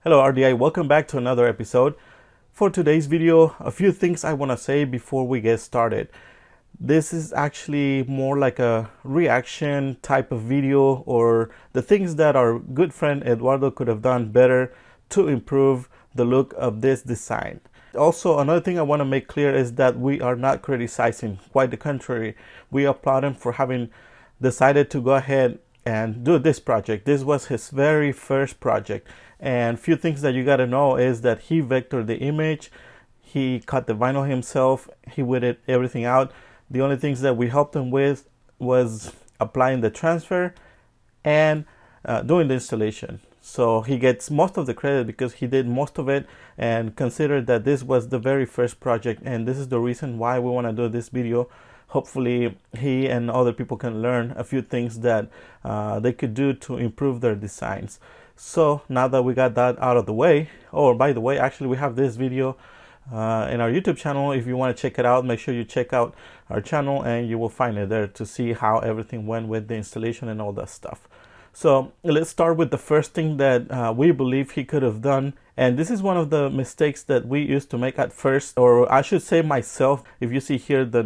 Hello RDI, welcome back to another episode. For today's video, a few things I want to say before we get started. This is actually more like a reaction type of video, or the things that our good friend Eduardo could have done better to improve the look of this design. Also, another thing I want to make clear is that we are not criticizing, quite the contrary. We applaud him for having decided to go ahead and do this project. This was his very first project. And few things that you got to know is that he vectored the image, he cut the vinyl himself, he whittled everything out. The only things that we helped him with was applying the transfer and doing the installation. So he gets most of the credit because he did most of it, and consider that this was the very first project, and this is the reason why we want to do this video. Hopefully he and other people can learn a few things that they could do to improve their designs. So now that we got that out of the way, by the way, actually we have this video in our YouTube channel. If you want to check it out, make sure you check out our channel and you will find it there to see how everything went with the installation and all that stuff. So let's start with the first thing that we believe he could have done. And this is one of the mistakes that we used to make at first, or I should say myself. If you see here the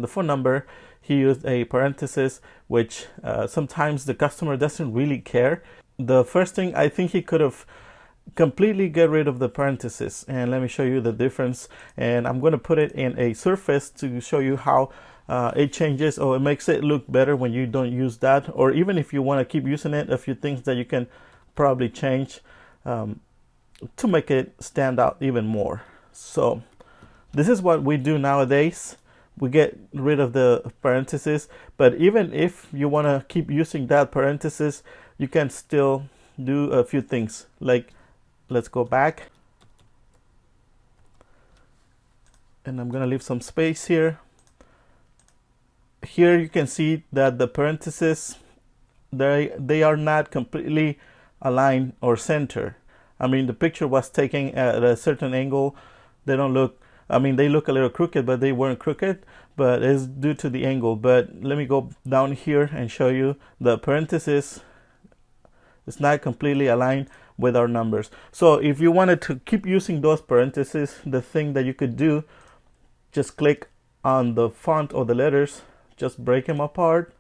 phone number, he used a parenthesis, which sometimes the customer doesn't really care. The first thing, I think he could have completely get rid of the parenthesis, and let me show you the difference. And I'm going to put it in a surface to show you how it changes, or it makes it look better when you don't use that, or even if you want to keep using it, a few things that you can probably change to make it stand out even more. So this is what we do nowadays. We get rid of the parenthesis, but even if you want to keep using that parenthesis, you can still do a few things. Like, let's go back, and I'm gonna leave some space here. Here you can see that the parentheses, they are not completely aligned or center. I mean, the picture was taken at a certain angle. They don't look, I mean, they look a little crooked, but they weren't crooked, but it's due to the angle. But let me go down here and show you the parenthesis. It's not completely aligned with our numbers. So if you wanted to keep using those parentheses, the thing that you could do, just click on the font or the letters, just break them apart,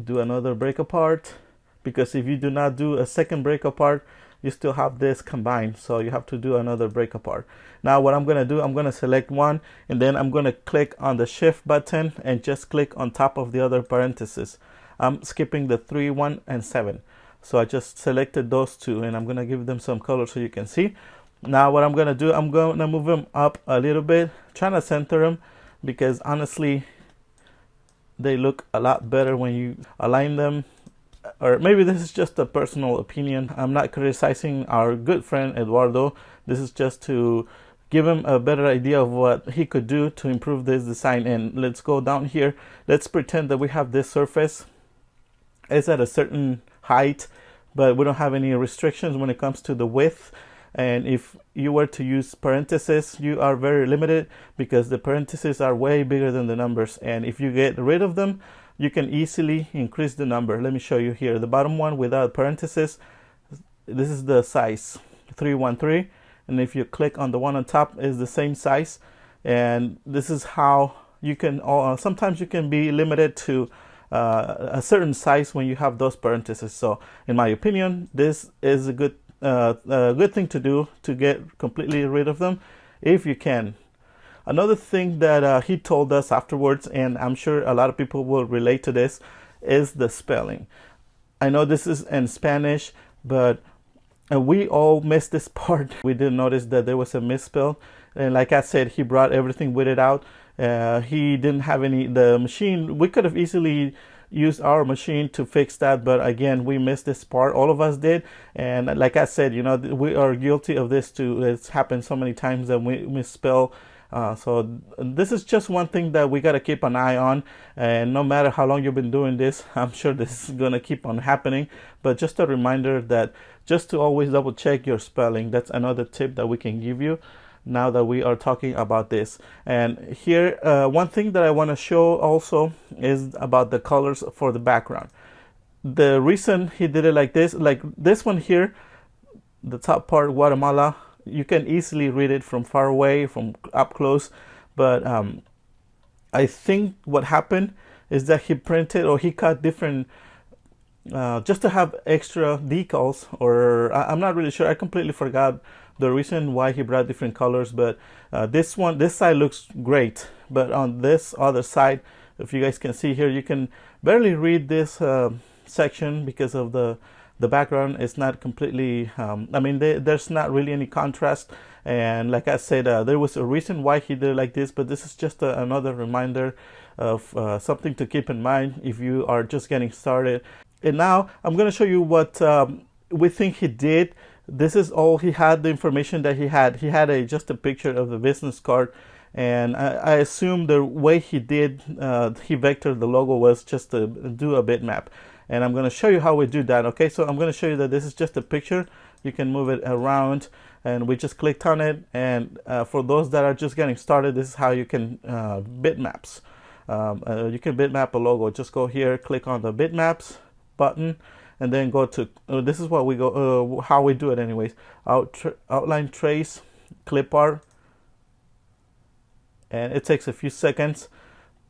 do another break apart, because if you do not do a second break apart, you still have this combined, so you have to do another break apart. Now what I'm going to do, I'm going to select one, and then I'm going to click on the shift button and just click on top of the other parentheses. I'm skipping the 3, 1, and 7. So I just selected those two, and I'm going to give them some color so you can see. Now what I'm going to do, I'm going to move them up a little bit, trying to center them, because honestly they look a lot better when you align them. Or maybe this is just a personal opinion. I'm not criticizing our good friend Eduardo. This is just to give him a better idea of what he could do to improve this design. And let's go down here. Let's pretend that we have this surface. It's at a certain height, but we don't have any restrictions when it comes to the width. And if you were to use parentheses, you are very limited, because the parentheses are way bigger than the numbers. And if you get rid of them, you can easily increase the number. Let me show you here. The bottom one without parentheses, this is the size 313, and if you click on the one on top, is the same size. And this is how you can sometimes you can be limited to a certain size when you have those parentheses. So in my opinion, this is a good thing to do, to get completely rid of them if you can. Another thing that he told us afterwards, and I'm sure a lot of people will relate to this, is the spelling. I know this is in Spanish, but we all missed this part. We didn't notice that there was a misspell, and like I said, he brought everything with it out. He didn't have the machine. We could have easily used our machine to fix that, but again, we missed this part. All of us did, and like I said, you know, we are guilty of this too. It's happened so many times that we misspell. So this is just one thing that we got to keep an eye on, and no matter how long you've been doing this, I'm sure this is going to keep on happening. But just a reminder that just to always double check your spelling. That's another tip that we can give you now that we are talking about this. And here, one thing that I want to show also is about the colors for the background. The reason he did it like this one here, the top part, Guatemala. You can easily read it from far away, from up close, but I think what happened is that he printed or he cut different just to have extra decals, or I'm not really sure. I completely forgot the reason why he brought different colors, but this side looks great, but on this other side, if you guys can see here, you can barely read this section because of the background. It's not completely I mean, there's not really any contrast, and like I said, there was a reason why he did it like this, but this is just another reminder of something to keep in mind if you are just getting started. And now I'm going to show you what we think he did. This is all he had, the information that he had. He had just a picture of the business card, and I assume the way he did, he vectored the logo was just to do a bitmap. And I'm going to show you how we do that. Okay, so I'm going to show you that this is just a picture. You can move it around, and we just clicked on it. And for those that are just getting started, this is how you can bitmaps. You can bitmap a logo. Just go here, click on the bitmaps button, and then go to this is what we go how we do it anyways. Outline trace, clip art, and it takes a few seconds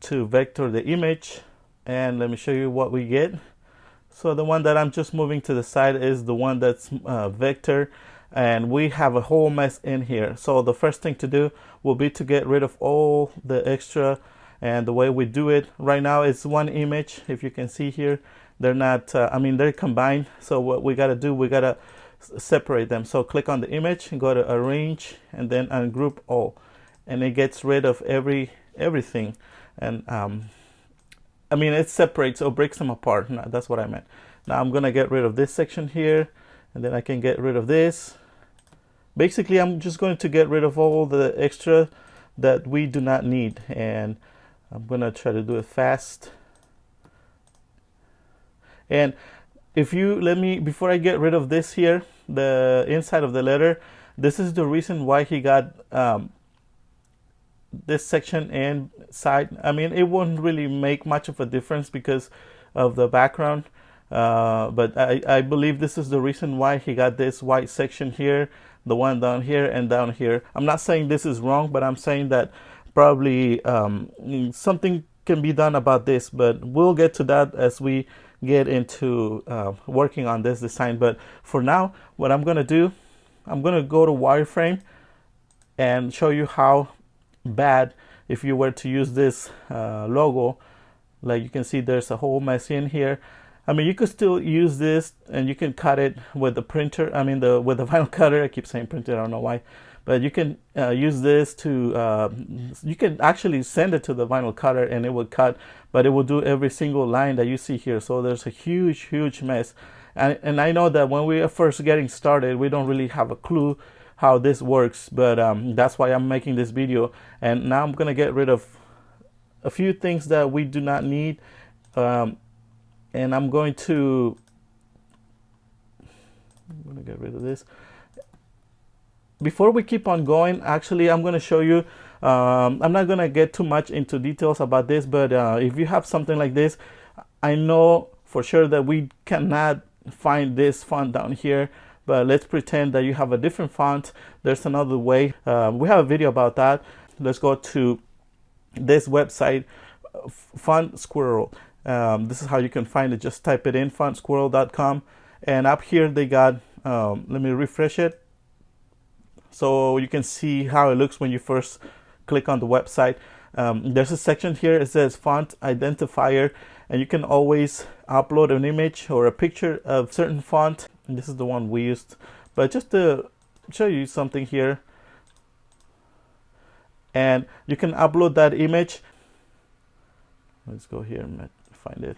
to vector the image. And let me show you what we get. So the one that I'm just moving to the side is the one that's vector, and we have a whole mess in here. So the first thing to do will be to get rid of all the extra, and the way we do it right now is one image. If you can see here, they're not I mean, they're combined, so what we got to do, we got to separate them. So click on the image and go to arrange, and then ungroup all, and it gets rid of everything. And I mean, it separates or breaks them apart. No, that's what I meant. Now I'm gonna get rid of this section here, and then I can get rid of this. Basically, I'm just going to get rid of all the extra that we do not need, and I'm gonna try to do it fast. And if you let me, before I get rid of this here, the inside of the letter, this is the reason why he got this section inside. I mean, it won't really make much of a difference because of the background, but I believe this is the reason why he got this white section here, the one down here and down here. I'm not saying this is wrong, but I'm saying that probably something can be done about this, but we'll get to that as we get into working on this design. But for now, what I'm gonna do, I'm gonna go to wireframe and show you how bad if you were to use this logo. Like you can see, there's a whole mess in here. I mean, you could still use this, and you can cut it with the printer. I mean, with the vinyl cutter. I keep saying printer, I don't know why, but you can use this to you can actually send it to the vinyl cutter, and it will cut, but it will do every single line that you see here. So there's a huge mess, and I know that when we are first getting started, we don't really have a clue how this works, but that's why I'm making this video. And now I'm gonna get rid of a few things that we do not need, and I'm gonna get rid of this. Before we keep on going, actually, I'm going to show you, I'm not going to get too much into details about this, but if you have something like this, I know for sure that we cannot find this font down here, but let's pretend that you have a different font. There's another way. We have a video about that. Let's go to this website, Font Squirrel. This is how you can find it. Just type it in, fontsquirrel.com, and up here they got, let me refresh it. So you can see how it looks when you first click on the website. There's a section here, it says font identifier, and you can always upload an image or a picture of certain font. And this is the one we used, but just to show you something here, and you can upload that image. Let's go here and find it.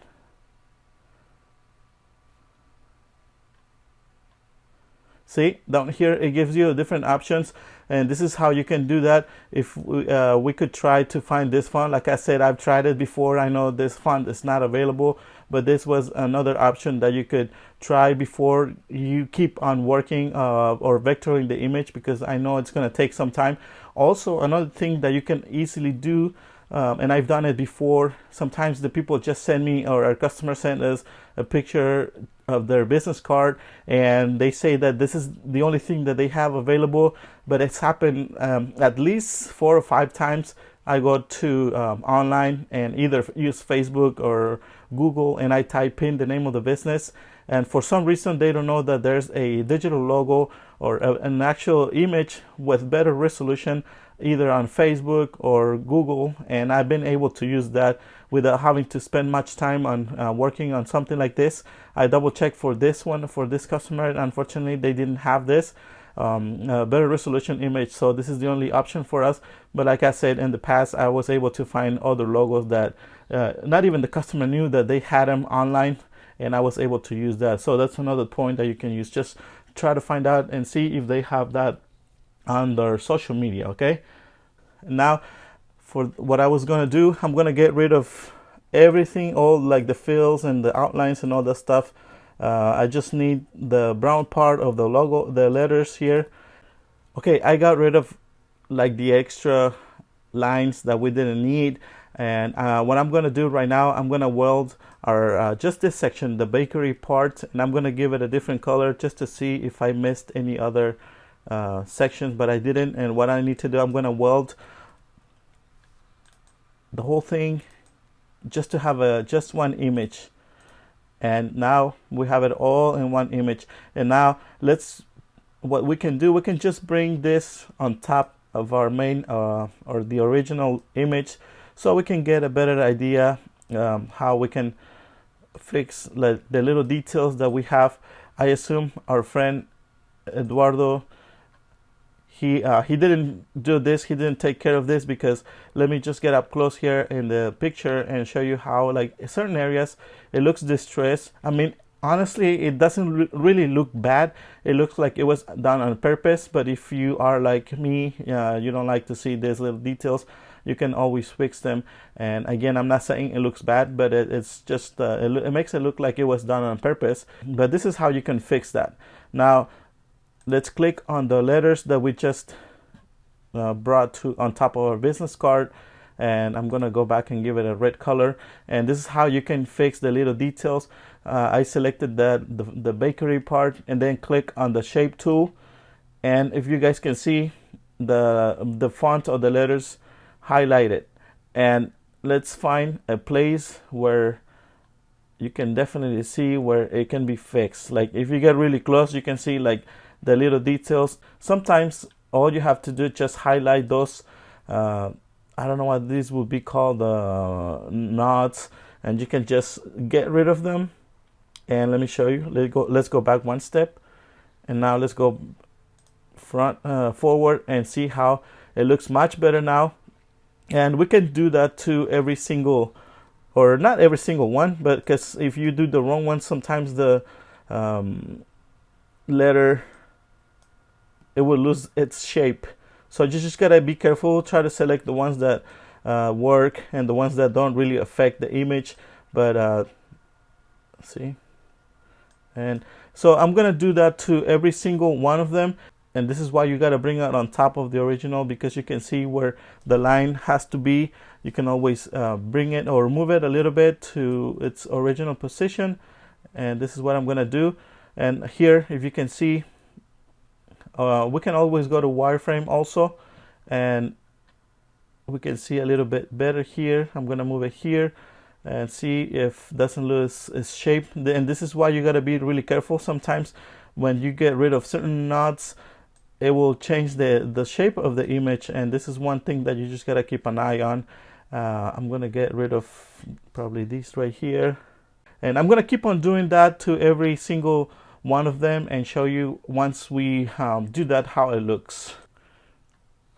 See, down here it gives you different options, and this is how you can do that. If we could try to find this font, like I said, I've tried it before. I know this font is not available, but this was another option that you could try before you keep on working or vectoring the image, because I know it's going to take some time. Also, another thing that you can easily do, and I've done it before, sometimes the people just send me, or our customer send us a picture of their business card, and they say that this is the only thing that they have available. But it's happened at least 4 or 5 times. I go to online and either use Facebook or Google, and I type in the name of the business, and for some reason they don't know that there's a digital logo or an actual image with better resolution either on Facebook or Google, and I've been able to use that without having to spend much time on working on something like this. I double checked for this one, for this customer, and unfortunately they didn't have this better resolution image, so this is the only option for us. But like I said, in the past I was able to find other logos that not even the customer knew that they had them online, and I was able to use that. So that's another point that you can use. Just try to find out and see if they have that on their social media. Okay, now for what I was going to do, I'm going to get rid of everything, all like the fills and the outlines and all that stuff. I just need the brown part of the logo, the letters here. Okay, I got rid of like the extra lines that we didn't need, and what I'm going to do right now, I'm going to weld our just this section, the bakery part, and I'm going to give it a different color just to see if I missed any other sections, but I didn't. And what I need to do, I'm going to weld the whole thing just to have just one image. And now we have it all in one image. And now what we can do, we can just bring this on top of our main or the original image, so we can get a better idea how we can fix the little details that we have. I assume our friend Eduardo, he didn't do this, he didn't take care of this, because let me just get up close here in the picture and show you how, like, certain areas it looks distressed. I mean, honestly, it doesn't really look bad. It looks like it was done on purpose, but if you are like me, you don't like to see these little details, you can always fix them. And again, I'm not saying it looks bad, but it's just it makes it look like it was done on purpose. But this is how you can fix that. Now let's click on the letters that we just brought to on top of our business card, and I'm gonna go back and give it a red color. And this is how you can fix the little details. I selected the bakery part, and then click on the shape tool, and if you guys can see, the font of the letters highlighted. And let's find a place where you can definitely see where it can be fixed. Like if you get really close, you can see like the little details. Sometimes all you have to do is just highlight those I don't know what these would be called, knots, and you can just get rid of them. And let me show you. Let's go back one step, and now let's go forward and see how it looks much better now. And we can do that to every single, or not every single one, but because if you do the wrong one, sometimes the letter, it will lose its shape. So you just gotta be careful. Try to select the ones that work and the ones that don't really affect the image. But see, and so I'm gonna do that to every single one of them. And this is why you gotta bring it on top of the original, because you can see where the line has to be. You can always bring it or move it a little bit to its original position. And this is what I'm gonna do. And here, if you can see, we can always go to wireframe also, and we can see a little bit better here. I'm gonna move it here and see if it doesn't lose its shape. And this is why you gotta be really careful. Sometimes when you get rid of certain knots, it will change the shape of the image, and this is one thing that you just gotta keep an eye on. I'm gonna get rid of probably these right here, and I'm gonna keep on doing that to every single one of them and show you once we do that how it looks.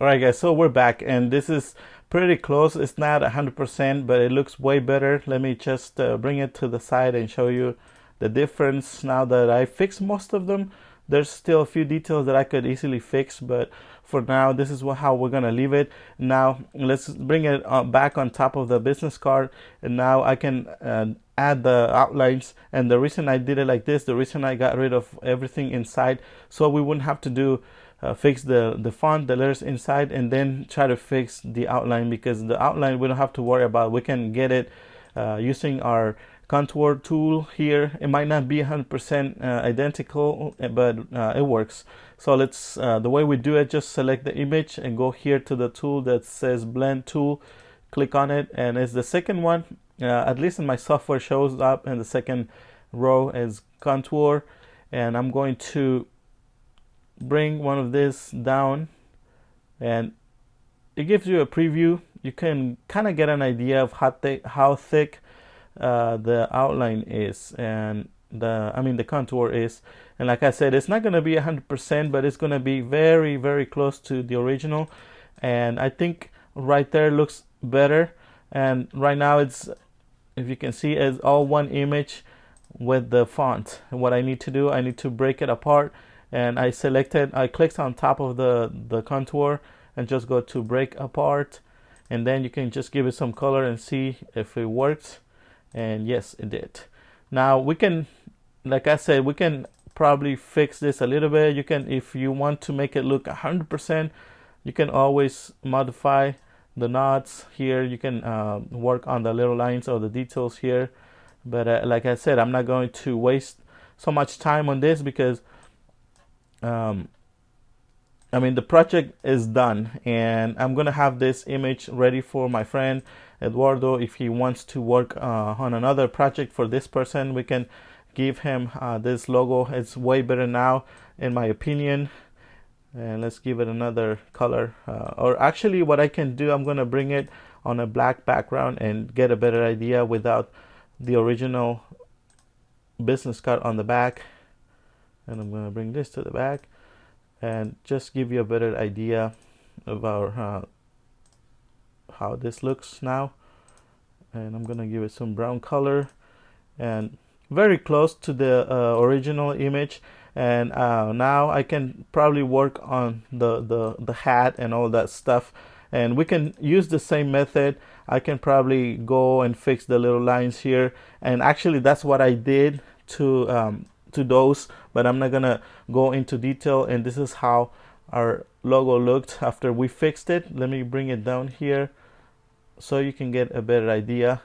Alright guys, so we're back, and this is pretty close. It's not 100%, but it looks way better. Let me just bring it to the side and show you the difference now that I fixed most of them. There's still a few details that I could easily fix, but for now this is how we're gonna leave it. Now let's bring it back on top of the business card, and now I can add the outlines. And the reason I did it like this, the reason I got rid of everything inside, so we wouldn't have to do fix the font, the letters inside, and then try to fix the outline, because the outline we don't have to worry about. We can get it using our contour tool here. It might not be 100% identical, but it works. So let's the way we do it, just select the image and go here to the tool that says blend tool, click on it, and it's the second one, at least in my software, shows up in the second row as contour. And I'm going to bring one of this down, and it gives you a preview. You can kind of get an idea of how thick the outline is, and the contour is. And like I said, it's not going to be 100%, but it's going to be very, very close to the original. And I think right there looks better. And right now it's, if you can see, it's all one image with the font. And what I need to do, I need to break it apart, and I clicked on top of the contour and just go to break apart, and then you can just give it some color and see if it works. And yes, it did. Now we can, like I said, we can probably fix this a little bit. You can, if you want to make it look 100%, you can always modify the knots here. You can work on the little lines or the details here. But like I said, I'm not going to waste so much time on this because the project is done, and I'm gonna have this image ready for my friend Eduardo. If he wants to work on another project for this person, we can give him this logo. It's way better now, in my opinion. And let's give it another color. Or actually, what I can do, I'm gonna bring it on a black background and get a better idea without the original business card on the back. And I'm gonna bring this to the back and just give you a better idea of our how this looks now. And I'm gonna give it some brown color and very close to the original image. And now I can probably work on the hat and all that stuff, and we can use the same method. I can probably go and fix the little lines here, and actually that's what I did to those, but I'm not gonna go into detail. And this is how our logo looked after we fixed it. Let me bring it down here so you can get a better idea.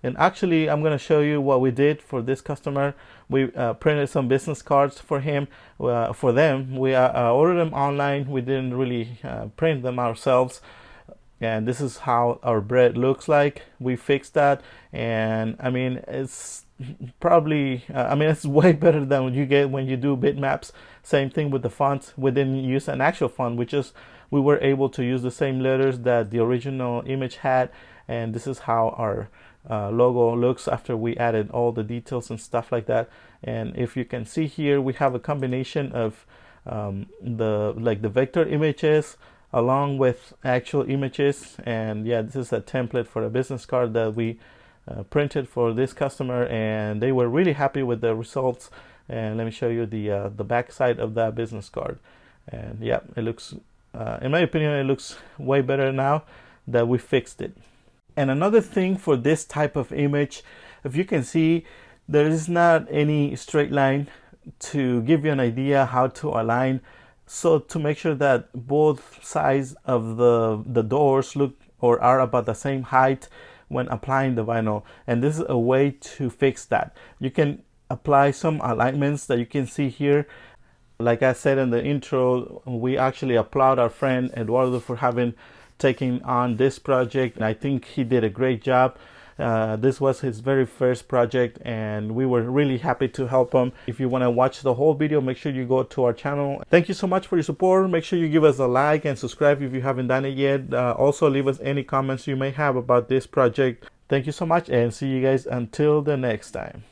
And actually, I'm gonna show you what we did for this customer. We printed some business cards for him, for them. We ordered them online. We didn't really print them ourselves. And this is how our bread looks like. We fixed that, and it's probably it's way better than what you get when you do bitmaps. Same thing with the fonts. We didn't use an actual font, we were able to use the same letters that the original image had. And this is how our logo looks after we added all the details and stuff like that. And if you can see here, we have a combination of the vector images along with actual images. And yeah, this is a template for a business card that we printed for this customer, and they were really happy with the results. And let me show you the back side of that business card. And yeah, it looks in my opinion, it looks way better now that we fixed it. And another thing for this type of image, if you can see, there is not any straight line to give you an idea how to align. So to make sure that both sides of the doors look or are about the same height when applying the vinyl. And this is a way to fix that. You can apply some alignments that you can see here. Like I said in the intro, we actually applaud our friend Eduardo for having taking on this project, and I think he did a great job. This was his very first project, and we were really happy to help him. If you want to watch the whole video, make sure you go to our channel. Thank you so much for your support. Make sure you give us a like and subscribe if you haven't done it yet. Also leave us any comments you may have about this project. Thank you so much, and see you guys until the next time.